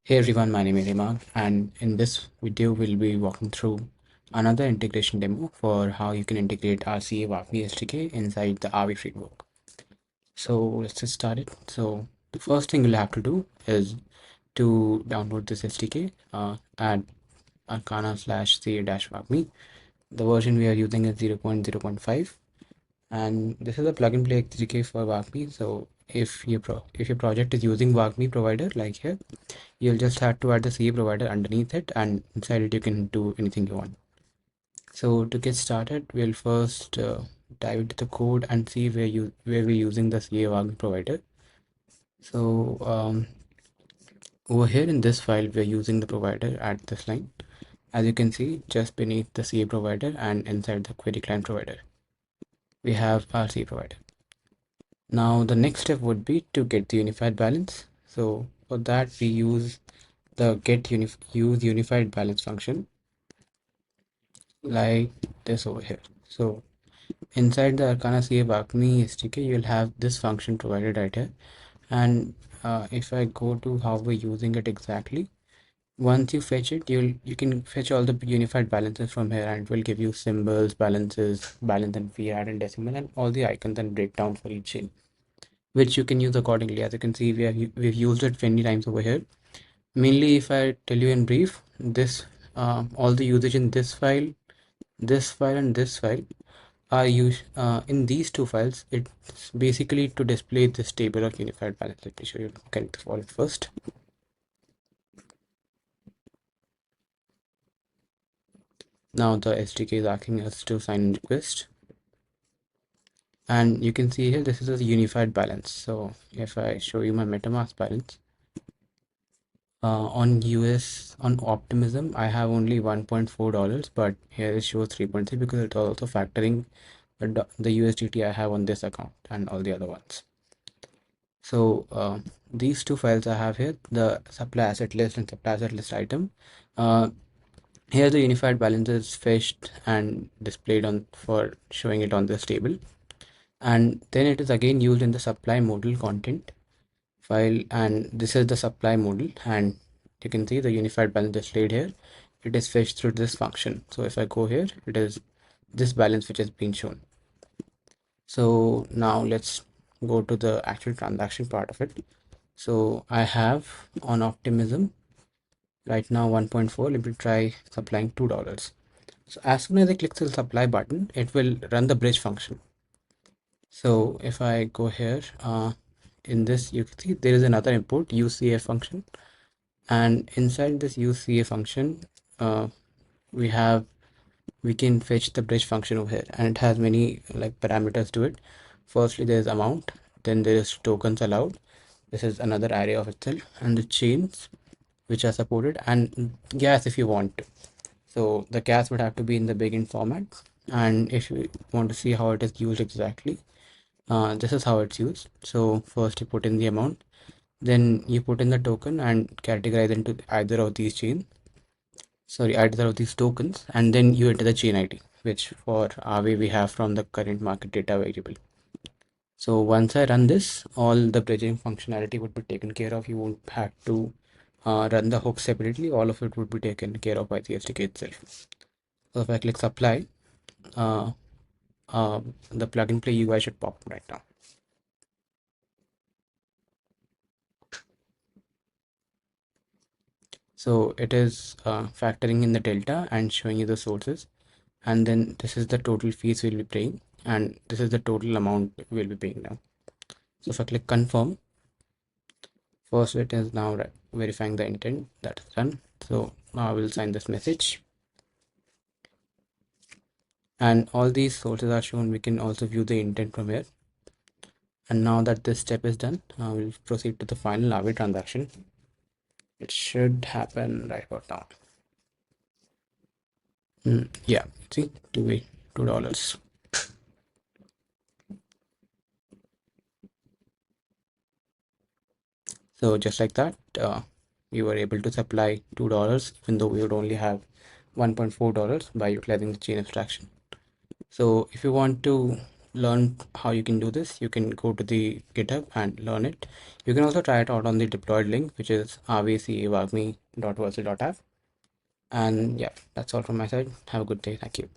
Hey everyone, my name is Imam, and in this video we'll be walking through another integration demo for how you can integrate our CA Wagmi SDK inside the RV framework. So let's get started. So the first thing you'll have to do is to download this SDK at arcana/ca-wagmi. The version we are using is 0.0.5, and this is a plug-and play SDK for Wagmi. So if your project is using Wagmi provider like here, you'll just have to add the CA provider underneath it, and inside it you can do anything you want. So to get started, we'll first dive into the code and see where we're using the CA Wagmi provider. So over here in this file, we're using the provider at this line. As you can see, just beneath the CA provider and inside the query client provider, we have our CA provider. Now the next step would be to get the unified balance. So for that we use the use unified balance function like this over here. So inside the Arcana CA Wagmi SDK, you'll have this function provided right here. And if I go to how we're using it exactly, once you fetch it, you can fetch all the unified balances from here, and it will give you symbols, balances, balance and fiat and decimal, and all the icons and breakdown for each chain, which you can use accordingly. As you can see, we've used it many times over here. Mainly, if I tell you in brief, this all the usage in this file, and this file are used in these two files. It's basically to display this table of unified balance. Let me show you. Get the wallet first. Now the SDK is asking us to sign in request, and you can see here this is a unified balance. So if I show you my MetaMask balance on Optimism, I have only $1.4, but here it shows 3.3 because it's also factoring the USDT I have on this account and all the other ones. So these two files I have here, the supply asset list and supply asset list item. Here the unified balance is fetched and displayed on for showing it on this table, and then it is again used in the supply modal content file, and this is the supply modal, and you can see the unified balance displayed here. It is fetched through this function. So if I go here, it is this balance which has been shown. So now let's go to the actual transaction part of it. So I have on Optimism right now 1.4. Let me try supplying $2. So as soon as I click the supply button, it will run the bridge function. So if I go here, in this you can see there is another import UCA function, and inside this UCA function we can fetch the bridge function over here, and it has many like parameters to it. Firstly, there is amount, then there is tokens allowed. This is another array of itself, and the chains which are supported, and gas if you want to. So the gas would have to be in the big int format, and if you want to see how it is used exactly, this is how it's used. So first you put in the amount, then you put in the token and categorize into either of these tokens, and then you enter the chain ID, which for Aave we have from the current market data variable. So once I run this, all the bridging functionality would be taken care of. You won't have to run the hook separately. All of it would be taken care of by the SDK itself. So if I click supply, uh, the plugin play UI should pop right now. So it is factoring in the delta and showing you the sources, and then this is the total fees we'll be paying, and this is the total amount we'll be paying now. So if I click confirm, first it is now verifying the intent. That is done. So now I will sign this message, and all these sources are shown. We can also view the intent from here. And now that this step is done, we'll proceed to the final Aave transaction. It should happen right about now. Yeah, see, $2. So just like that, we were able to supply $2, even though we would only have $1.4 by utilizing the chain abstraction. So if you want to learn how you can do this, you can go to the GitHub and learn it. You can also try it out on the deployed link, which is ca-wagmi.versa.app. And yeah, that's all from my side. Have a good day. Thank you.